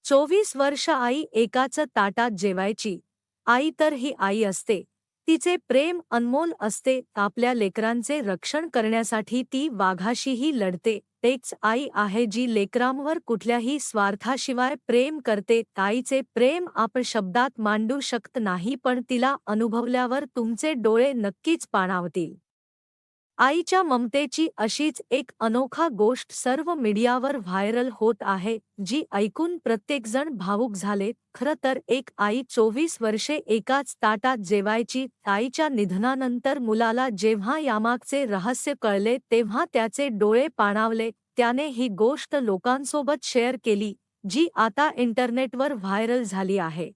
24 वर्ष आई एकाच ताटात जेवायची. आई तर ही आई असते. तिचे प्रेम अनमोल असते. आपल्या लेकरांचे रक्षण करण्यासाठी ती वाघाशीही लढते. तेच आई आहे जी लेकरांवर कुठल्याही स्वार्थाशिवाय प्रेम करते. आईचे प्रेम आपण शब्दात मांडू शकत नाही, पण तिला अनुभवल्यावर तुमचे डोळे नक्कीच पाणावतील. आईच्या ममतेची अशीच एक अनोखा गोष्ट सर्व मीडियावर व्हायरल होत आहे, जी ऐकून प्रत्येकजण भावुक झाले. खरं तर एक आई 24 वर्षे एकाच ताटात जेवायची. आईच्या निधनानंतर मुलाला जेव्हा यामागचे रहस्य कळले तेव्हा त्याचे डोळे पाणावले. त्याने ही गोष्ट लोकांसोबत शेअर केली, जी आता इंटरनेटवर व्हायरल झाली आहे.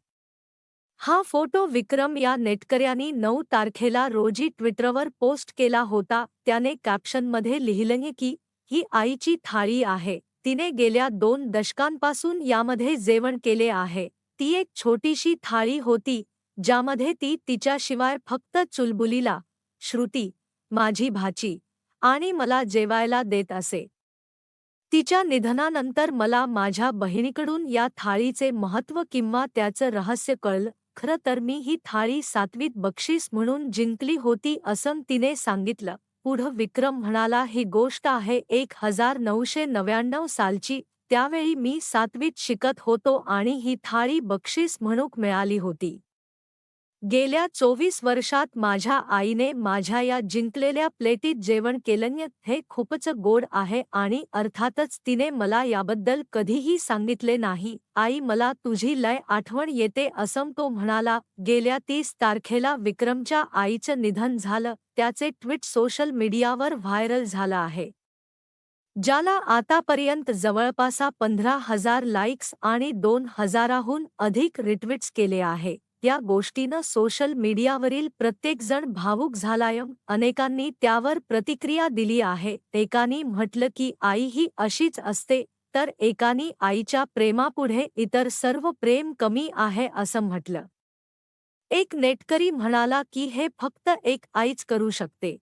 हा फोटो विक्रम या नेटकऱ्याने 9 तारखेला रोजी ट्विटरवर पोस्ट केला होता. त्याने कॅप्शनमध्ये लिहिलं की ही आईची थाळी आहे. तिने गेल्या 2 दशकांपासून यामध्ये जेवण केले आहे. ती एक छोटीशी थाळी होती, ज्यामध्ये ती तिच्याशिवाय फक्त चुलबुलीला, श्रुती, माझी भाची आणि मला जेवायला देत असे. तिच्या निधनानंतर मला माझ्या बहिणीकडून या थाळीचे महत्त्व किंवा त्याचं रहस्य कळलं. खरं तर मी ही थाळी 7वीत बक्षीस म्हणून जिंकली होती असं तिने सांगितलं. पुढं विक्रम म्हणाला, ही गोष्ट आहे 1999 सालची. त्यावेळी मी 7वीत शिकत होतो आणि ही थाळी बक्षीस म्हणून मिळाली होती. गेल्या 24 वर्षात माझ्या आईने माझ्या या जिंकलेल्या प्लेटीत जेवण केलं. हे खूपच गोड आहे आणि अर्थातच तिने मला याबद्दल कधीही सांगितले नाही. आई, मला तुझी लय आठवण येते असं तो म्हणाला. गेल्या 30 तारखेला विक्रमच्या आईचं निधन झालं. त्याचे ट्विट सोशल मीडियावर व्हायरल झालं आहे, ज्याला आतापर्यंत जवळपास 15,000 लाईक्स आणि 2,000हून अधिक रिट्वीट्स केले आहे. या गोष्टीनं सोशल मीडियावरील प्रत्येकजण भावुक झालाय. अनेकांनी त्यावर प्रतिक्रिया दिली आहे. एकाने म्हटलं की आई ही अशीच असते, तर एकाने आईच्या प्रेमापुढे इतर सर्व प्रेम कमी आहे असं म्हटलं. एक नेटकरी म्हणाला की हे फक्त एक आईच करू शकते.